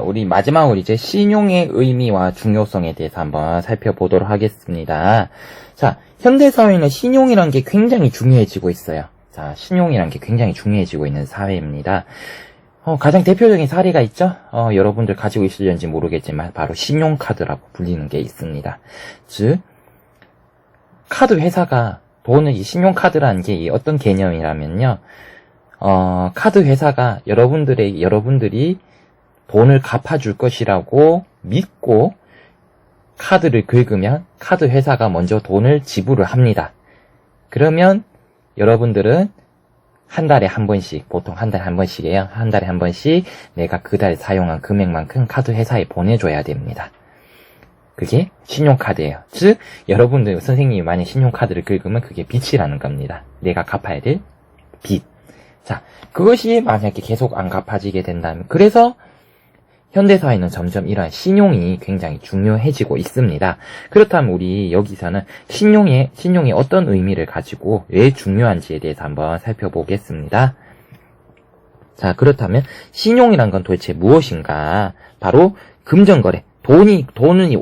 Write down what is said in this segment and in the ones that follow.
우리 마지막으로 이제 신용의 의미와 중요성에 대해서 한번 살펴보도록 하겠습니다. 자, 현대사회는 신용이란 게 굉장히 중요해지고 있어요. 자, 신용이란 게 굉장히 중요해지고 있는 사회입니다. 가장 대표적인 사례가 있죠? 여러분들 가지고 있을지 모르겠지만 바로 신용카드라고 불리는 게 있습니다. 즉, 카드 회사가 돈을, 신용카드라는 게 어떤 개념이라면요. 카드 회사가 여러분들이 돈을 갚아줄 것이라고 믿고 카드를 긁으면 카드 회사가 먼저 돈을 지불을 합니다. 그러면 여러분들은 한 달에 한 번씩, 보통 한 달에 한 번씩이에요. 한 달에 한 번씩 내가 그 달 사용한 금액만큼 카드 회사에 보내줘야 됩니다. 그게 신용카드예요. 즉, 여러분들, 선생님이 만약 신용카드를 긁으면 그게 빚이라는 겁니다. 내가 갚아야 될 빚. 자, 그것이 만약에 계속 안 갚아지게 된다면, 그래서 현대사회는 점점 이러한 신용이 굉장히 중요해지고 있습니다. 그렇다면 우리 여기서는 신용이 어떤 의미를 가지고 왜 중요한지에 대해서 한번 살펴보겠습니다. 자, 그렇다면 신용이란 건 도대체 무엇인가? 바로 금전거래. 돈이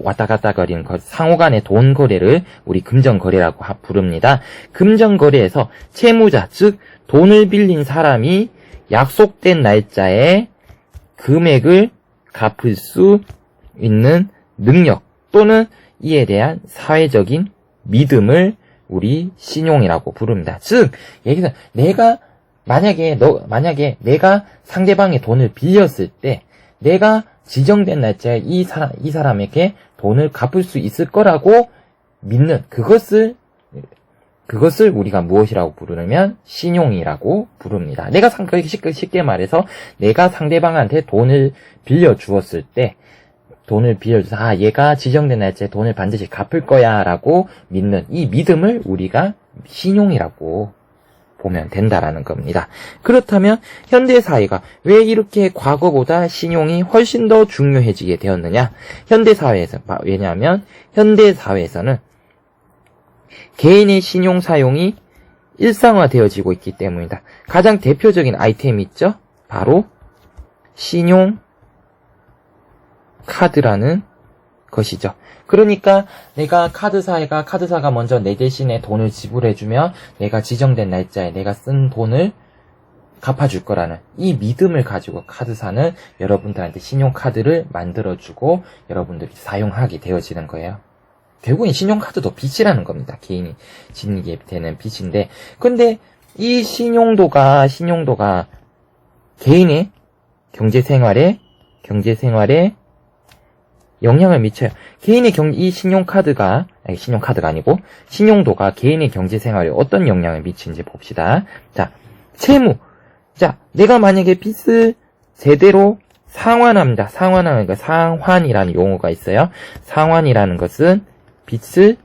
왔다 갔다 거리는 것, 상호 간의 돈 거래를 우리 금전거래라고 부릅니다. 금전거래에서 채무자, 즉 돈을 빌린 사람이 약속된 날짜에 금액을 갚을 수 있는 능력 또는 이에 대한 사회적인 믿음을 우리 신용이라고 부릅니다. 즉, 여기서 만약에 내가 상대방의 돈을 빌렸을 때 내가 지정된 날짜에 이 사람에게 돈을 갚을 수 있을 거라고 믿는 그것을 우리가 무엇이라고 부르냐면 신용이라고 부릅니다. 쉽게 말해서 내가 상대방한테 돈을 빌려주었을 때 얘가 지정된 날짜에 돈을 반드시 갚을 거야 라고 믿는 이 믿음을 우리가 신용이라고 보면 된다라는 겁니다. 그렇다면 현대사회가 왜 이렇게 과거보다 신용이 훨씬 더 중요해지게 되었느냐? 왜냐하면 현대사회에서는 개인의 신용 사용이 일상화되어지고 있기 때문이다. 가장 대표적인 아이템이 있죠? 바로 신용 카드라는 것이죠. 그러니까 내가 카드사가 먼저 내 대신에 돈을 지불해주면 내가 지정된 날짜에 내가 쓴 돈을 갚아줄 거라는 이 믿음을 가지고 카드사는 여러분들한테 신용카드를 만들어주고 여러분들이 사용하게 되어지는 거예요. 결국엔 신용카드도 빚이라는 겁니다. 개인이 지니게 되는 빚인데, 근데 이 신용도가 개인의 경제생활에 영향을 미쳐요. 이 신용도가 개인의 경제생활에 어떤 영향을 미치는지 봅시다. 자, 채무. 자, 내가 만약에 빚을 제대로 상환합니다. 상환이라는 용어가 있어요. 상환이라는 것은 빚을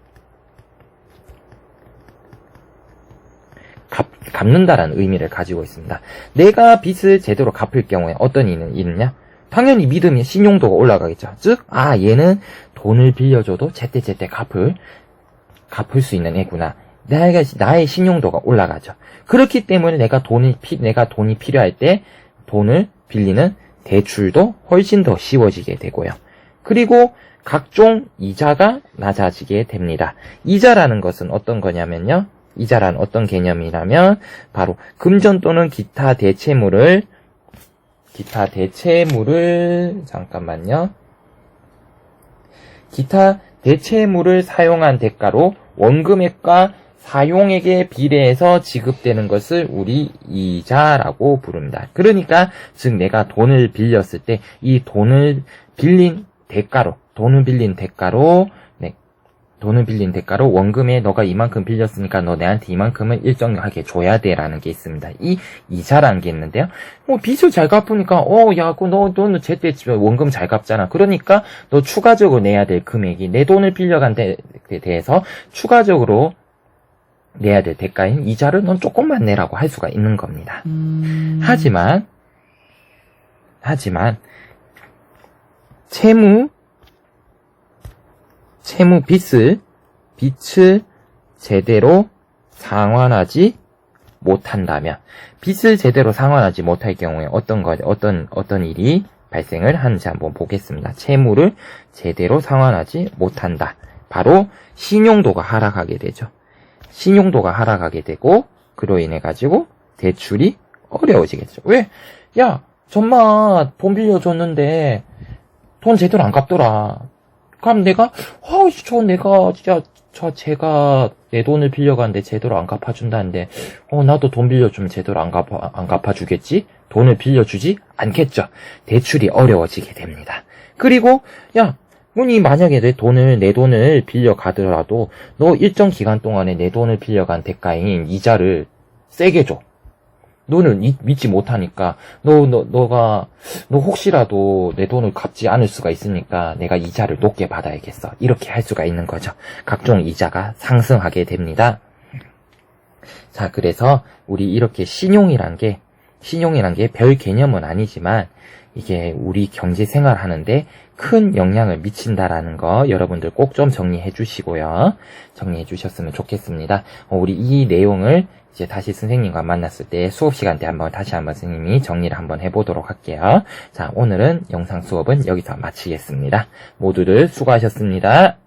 갚는다라는 의미를 가지고 있습니다. 내가 빚을 제대로 갚을 경우에 어떤 일이 있느냐? 당연히 믿음이 신용도가 올라가겠죠. 즉, 얘는 돈을 빌려줘도 제때제때 갚을 수 있는 애구나. 나의 신용도가 올라가죠. 그렇기 때문에 내가 돈이 필요할 때 돈을 빌리는 대출도 훨씬 더 쉬워지게 되고요. 그리고 각종 이자가 낮아지게 됩니다. 이자라는 것은 어떤 거냐면요. 이자란 어떤 개념이냐면 바로 금전 또는 기타 대체물을 사용한 대가로 원금액과 사용액에 비례해서 지급되는 것을 우리 이자라고 부릅니다. 그러니까 즉 내가 돈을 빌렸을 때 이 돈을 빌린 대가로 원금에 너가 이만큼 빌렸으니까 너 내한테 이만큼은 일정하게 줘야 돼라는 게 있습니다. 이 이자라는 게 있는데요. 빚을 잘 갚으니까 너는 제때 원금 잘 갚잖아. 그러니까 너 추가적으로 내야 될 금액이 내 돈을 빌려간 데 대해서 추가적으로 내야 될 대가인 이자를 넌 조금만 내라고 할 수가 있는 겁니다. 하지만 빚을 제대로 상환하지 못한다면, 빚을 제대로 상환하지 못할 경우에 어떤 일이 발생을 하는지 한번 보겠습니다. 채무를 제대로 상환하지 못한다. 바로 신용도가 하락하게 되죠. 신용도가 하락하게 되고 그로 인해 가지고 대출이 어려워지겠죠. 왜? 야, 전마 돈 빌려줬는데 돈 제대로 안 갚더라. 그럼 내가 제가 내 돈을 빌려갔는데 제대로 안 갚아준다는데 나도 돈 빌려주면 제대로 안 갚아주겠지? 돈을 빌려주지 않겠죠. 대출이 어려워지게 됩니다. 그리고 야, 너니 만약에 내 돈을 빌려가더라도 너 일정 기간 동안에 내 돈을 빌려간 대가인 이자를 세게 줘. 너는 믿지 못하니까 너 혹시라도 내 돈을 갚지 않을 수가 있으니까 내가 이자를 높게 받아야겠어. 이렇게 할 수가 있는 거죠. 각종 이자가 상승하게 됩니다. 자, 그래서 우리 이렇게 신용이란 게 별 개념은 아니지만 이게 우리 경제 생활 하는데 큰 영향을 미친다라는 거 여러분들 꼭 좀 정리해 주시고요. 정리해 주셨으면 좋겠습니다. 우리 이 내용을 이제 다시 선생님과 만났을 때 수업 시간 때 다시 한번 선생님이 정리를 한번 해보도록 할게요. 자, 오늘은 영상 수업은 여기서 마치겠습니다. 모두들 수고하셨습니다.